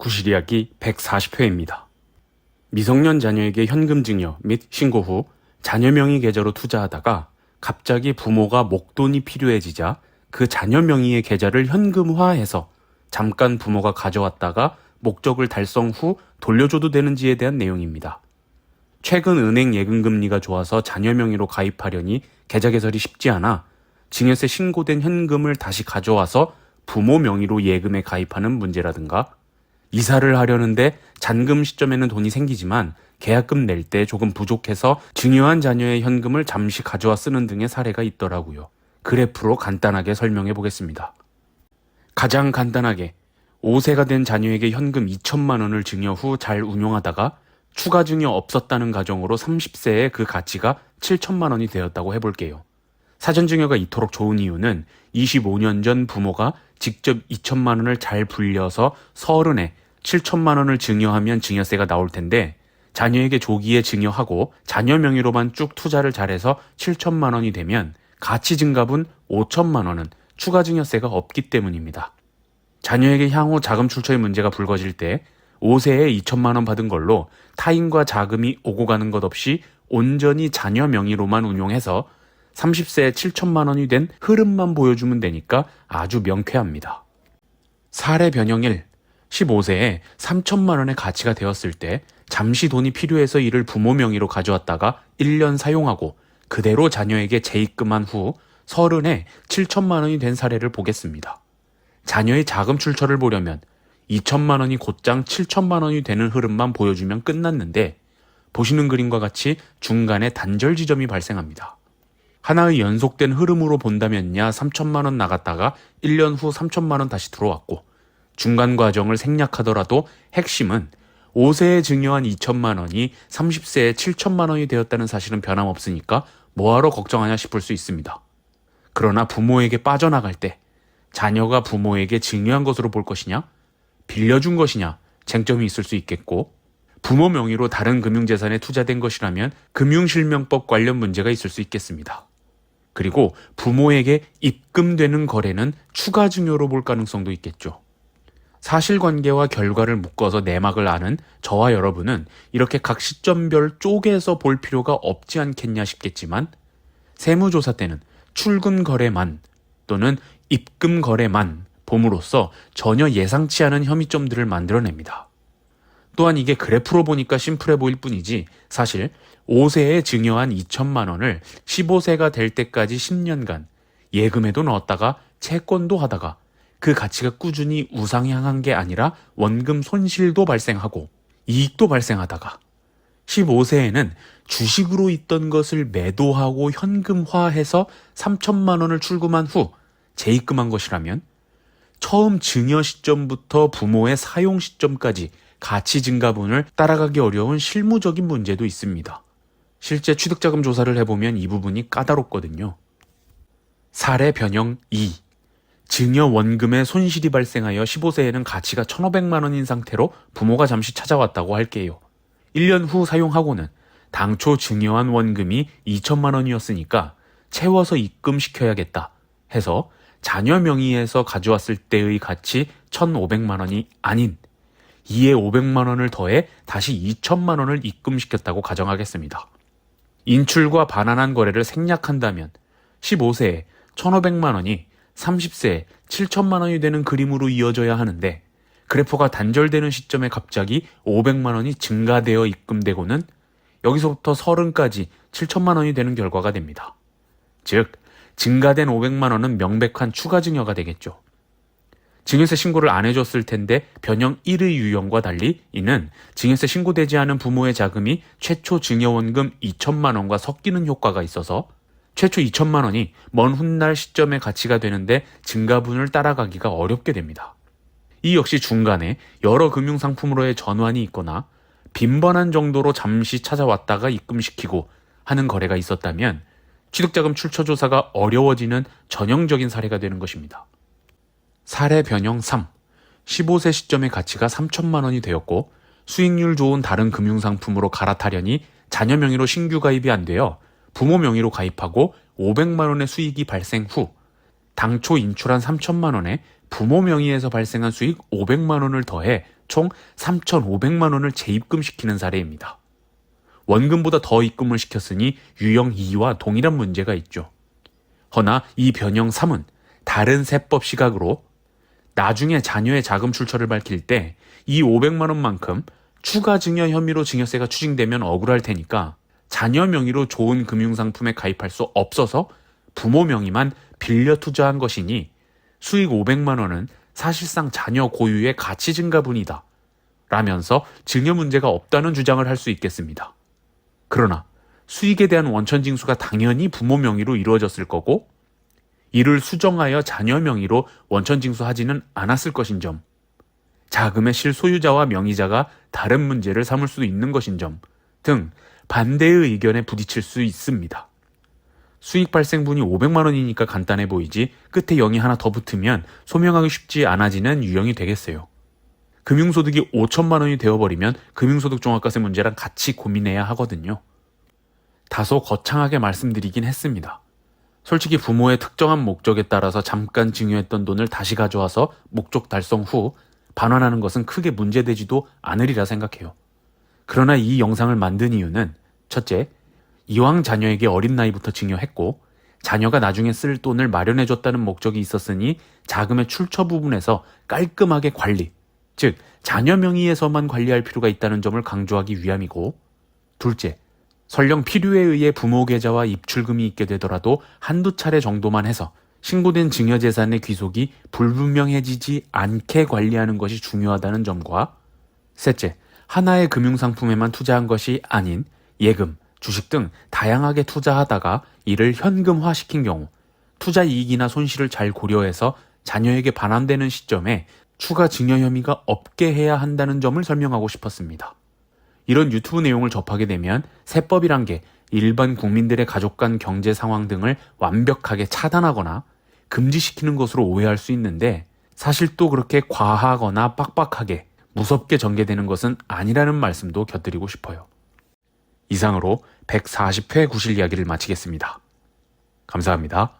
구실이야기 140회입니다. 미성년 자녀에게 현금 증여 및 신고 후 자녀 명의 계좌로 투자하다가 갑자기 부모가 목돈이 필요해지자 그 자녀 명의의 계좌를 현금화해서 잠깐 부모가 가져왔다가 목적을 달성 후 돌려줘도 되는지에 대한 내용입니다. 최근 은행 예금 금리가 좋아서 자녀 명의로 가입하려니 계좌 개설이 쉽지 않아 증여세 신고된 현금을 다시 가져와서 부모 명의로 예금에 가입하는 문제라든가, 이사를 하려는데 잔금 시점에는 돈이 생기지만 계약금 낼 때 조금 부족해서 증여한 자녀의 현금을 잠시 가져와 쓰는 등의 사례가 있더라고요. 그래프로 간단하게 설명해 보겠습니다. 가장 간단하게 5세가 된 자녀에게 현금 2천만 원을 증여 후 잘 운용하다가 추가 증여 없었다는 가정으로 30세에 그 가치가 7천만 원이 되었다고 해볼게요. 사전 증여가 이토록 좋은 이유는 25년 전 부모가 직접 2천만 원을 잘 불려서 30에 7천만 원을 증여하면 증여세가 나올 텐데, 자녀에게 조기에 증여하고 자녀 명의로만 쭉 투자를 잘해서 7천만 원이 되면 가치 증가분 5천만 원은 추가 증여세가 없기 때문입니다. 자녀에게 향후 자금 출처의 문제가 불거질 때 5세에 2천만 원 받은 걸로 타인과 자금이 오고 가는 것 없이 온전히 자녀 명의로만 운용해서 30세에 7천만 원이 된 흐름만 보여주면 되니까 아주 명쾌합니다. 사례 변형 1. 15세에 3천만 원의 가치가 되었을 때 잠시 돈이 필요해서 이를 부모 명의로 가져왔다가 1년 사용하고 그대로 자녀에게 재입금한 후 30에 7천만 원이 된 사례를 보겠습니다. 자녀의 자금 출처를 보려면 2천만 원이 곧장 7천만 원이 되는 흐름만 보여주면 끝났는데, 보시는 그림과 같이 중간에 단절 지점이 발생합니다. 하나의 연속된 흐름으로 본다면야 3천만 원 나갔다가 1년 후 3천만 원 다시 들어왔고, 중간 과정을 생략하더라도 핵심은 5세에 증여한 2천만 원이 30세에 7천만 원이 되었다는 사실은 변함없으니까 뭐하러 걱정하냐 싶을 수 있습니다. 그러나 부모에게 빠져나갈 때 자녀가 부모에게 증여한 것으로 볼 것이냐, 빌려준 것이냐 쟁점이 있을 수 있겠고, 부모 명의로 다른 금융재산에 투자된 것이라면 금융실명법 관련 문제가 있을 수 있겠습니다. 그리고 부모에게 입금되는 거래는 추가 증여로 볼 가능성도 있겠죠. 사실관계와 결과를 묶어서 내막을 아는 저와 여러분은 이렇게 각 시점별 쪼개서 볼 필요가 없지 않겠냐 싶겠지만, 세무조사 때는 출금 거래만 또는 입금 거래만 봄으로써 전혀 예상치 않은 혐의점들을 만들어냅니다. 또한 이게 그래프로 보니까 심플해 보일 뿐이지 사실 5세에 증여한 2천만 원을 15세가 될 때까지 10년간 예금에도 넣었다가 채권도 하다가 그 가치가 꾸준히 우상향한 게 아니라 원금 손실도 발생하고 이익도 발생하다가 15세에는 주식으로 있던 것을 매도하고 현금화해서 3천만 원을 출금한 후 재입금한 것이라면, 처음 증여 시점부터 부모의 사용 시점까지 가치 증가분을 따라가기 어려운 실무적인 문제도 있습니다. 실제 취득자금 조사를 해보면 이 부분이 까다롭거든요. 사례 변형 2. 증여 원금에 손실이 발생하여 15세에는 가치가 1,500만 원인 상태로 부모가 잠시 찾아왔다고 할게요. 1년 후 사용하고는 당초 증여한 원금이 2천만 원이었으니까 채워서 입금시켜야겠다 해서 자녀 명의에서 가져왔을 때의 가치 1,500만 원이 아닌 이에 500만 원을 더해 다시 2천만 원을 입금시켰다고 가정하겠습니다. 인출과 반환한 거래를 생략한다면 15세에 1,500만 원이 30세에 7천만 원이 되는 그림으로 이어져야 하는데, 그래프가 단절되는 시점에 갑자기 500만 원이 증가되어 입금되고는 여기서부터 30까지 7천만 원이 되는 결과가 됩니다. 즉, 증가된 500만 원은 명백한 추가 증여가 되겠죠. 증여세 신고를 안 해줬을 텐데 변형 1의 유형과 달리 이는 증여세 신고되지 않은 부모의 자금이 최초 증여원금 2천만 원과 섞이는 효과가 있어서 최초 2천만 원이 먼 훗날 시점의 가치가 되는데 증가분을 따라가기가 어렵게 됩니다. 이 역시 중간에 여러 금융상품으로의 전환이 있거나 빈번한 정도로 잠시 찾아왔다가 입금시키고 하는 거래가 있었다면 취득자금 출처 조사가 어려워지는 전형적인 사례가 되는 것입니다. 사례 변형 3. 15세 시점의 가치가 3천만 원이 되었고 수익률 좋은 다른 금융상품으로 갈아타려니 자녀 명의로 신규 가입이 안 되어 부모 명의로 가입하고 500만 원의 수익이 발생 후 당초 인출한 3천만 원에 부모 명의에서 발생한 수익 500만 원을 더해 총 3,500만 원을 재입금시키는 사례입니다. 원금보다 더 입금을 시켰으니 유형 2와 동일한 문제가 있죠. 허나 이 변형 3은 다른 세법 시각으로 나중에 자녀의 자금 출처를 밝힐 때 이 500만 원만큼 추가 증여 혐의로 증여세가 추징되면 억울할 테니까 자녀 명의로 좋은 금융상품에 가입할 수 없어서 부모 명의만 빌려 투자한 것이니 수익 500만 원은 사실상 자녀 고유의 가치 증가분이다 라면서 증여 문제가 없다는 주장을 할 수 있겠습니다. 그러나 수익에 대한 원천징수가 당연히 부모 명의로 이루어졌을 거고 이를 수정하여 자녀 명의로 원천징수하지는 않았을 것인 점, 자금의 실소유자와 명의자가 다른 문제를 삼을 수 있는 것인 점 등 반대의 의견에 부딪힐 수 있습니다. 수익 발생분이 500만 원이니까 간단해 보이지 끝에 0이 하나 더 붙으면 소명하기 쉽지 않아지는 유형이 되겠어요. 금융소득이 5천만 원이 되어버리면 금융소득 종합과세 문제랑 같이 고민해야 하거든요. 다소 거창하게 말씀드리긴 했습니다. 솔직히 부모의 특정한 목적에 따라서 잠깐 증여했던 돈을 다시 가져와서 목적 달성 후 반환하는 것은 크게 문제되지도 않으리라 생각해요. 그러나 이 영상을 만든 이유는 첫째, 이왕 자녀에게 어린 나이부터 증여했고 자녀가 나중에 쓸 돈을 마련해줬다는 목적이 있었으니 자금의 출처 부분에서 깔끔하게 관리, 즉 자녀 명의에서만 관리할 필요가 있다는 점을 강조하기 위함이고, 둘째, 설령 필요에 의해 부모 계좌와 입출금이 있게 되더라도 한두 차례 정도만 해서 신고된 증여재산의 귀속이 불분명해지지 않게 관리하는 것이 중요하다는 점과, 셋째, 하나의 금융상품에만 투자한 것이 아닌 예금, 주식 등 다양하게 투자하다가 이를 현금화시킨 경우 투자 이익이나 손실을 잘 고려해서 자녀에게 반환되는 시점에 추가 증여 혐의가 없게 해야 한다는 점을 설명하고 싶었습니다. 이런 유튜브 내용을 접하게 되면 세법이란 게 일반 국민들의 가족 간 경제 상황 등을 완벽하게 차단하거나 금지시키는 것으로 오해할 수 있는데 사실 또 그렇게 과하거나 빡빡하게 무섭게 전개되는 것은 아니라는 말씀도 곁드리고 싶어요. 이상으로 140회 구실 이야기를 마치겠습니다. 감사합니다.